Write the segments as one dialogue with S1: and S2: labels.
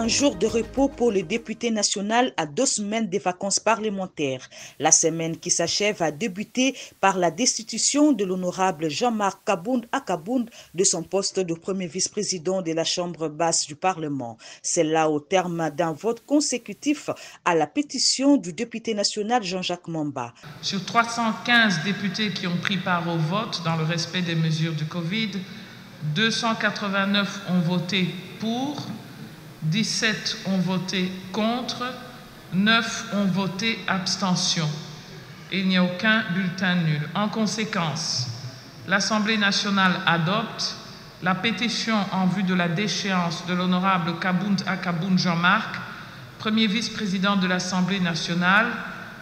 S1: un jour de repos pour le député national à 2 semaines des vacances parlementaires. La semaine qui s'achève a débuté par la destitution de l'honorable Jean-Marc Kabound Akabound de son poste de premier vice-président de la Chambre basse du Parlement. C'est là au terme d'un vote consécutif à la pétition du député national Jean-Jacques Mamba.
S2: Sur 315 députés qui ont pris part au vote dans le respect des mesures du Covid, 289 ont voté pour, 17 ont voté contre, 9 ont voté abstention. Il n'y a aucun bulletin nul. En conséquence, l'Assemblée nationale adopte la pétition en vue de la déchéance de l'honorable Kabound Akabound Jean-Marc, premier vice-président de l'Assemblée nationale,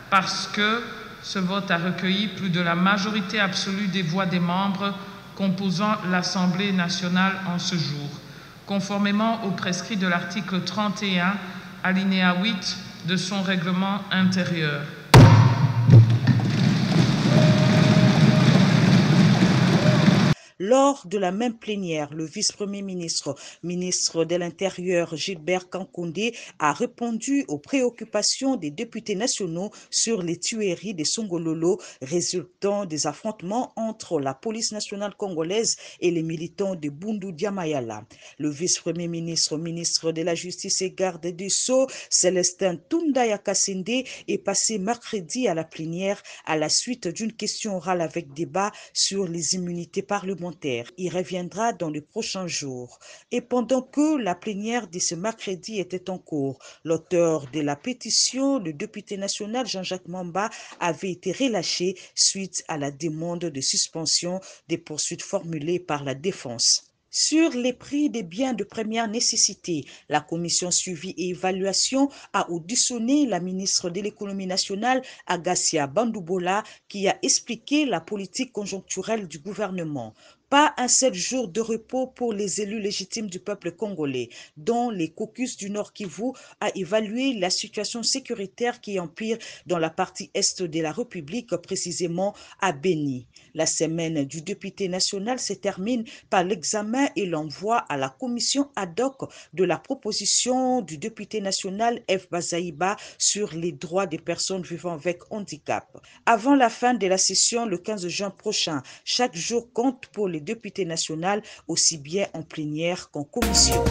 S2: parce que ce vote a recueilli plus de la majorité absolue des voix des membres composant l'Assemblée nationale en ce jour, conformément aux prescrits de l'article 31, alinéa 8 de son règlement intérieur.
S1: Lors de la même plénière, le vice-premier ministre, ministre de l'Intérieur Gilbert Kankoundé, a répondu aux préoccupations des députés nationaux sur les tueries des Songololo résultant des affrontements entre la police nationale congolaise et les militants de Bundu Diamayala. Le vice-premier ministre, ministre de la Justice et garde des Sceaux, Célestin Tundaya Kassende, est passé mercredi à la plénière à la suite d'une question orale avec débat sur les immunités parlementaires. Il reviendra dans les prochains jours. Et pendant que la plénière de ce mercredi était en cours, l'auteur de la pétition, le député national Jean-Jacques Mamba, avait été relâché suite à la demande de suspension des poursuites formulées par la défense. Sur les prix des biens de première nécessité, la commission suivi et évaluation a auditionné la ministre de l'économie nationale, Agacia Bandoubola, qui a expliqué la politique conjoncturelle du gouvernement. Pas un seul jour de repos pour les élus légitimes du peuple congolais, dont les caucus du Nord Kivu a évalué la situation sécuritaire qui empire dans la partie est de la République, précisément à Beni. La semaine du député national se termine par l'examen et l'envoi à la commission ad hoc de la proposition du député national F. Bazaïba sur les droits des personnes vivant avec handicap. Avant la fin de la session le 15 juin prochain, chaque jour compte pour les députés nationaux, aussi bien en plénière qu'en commission.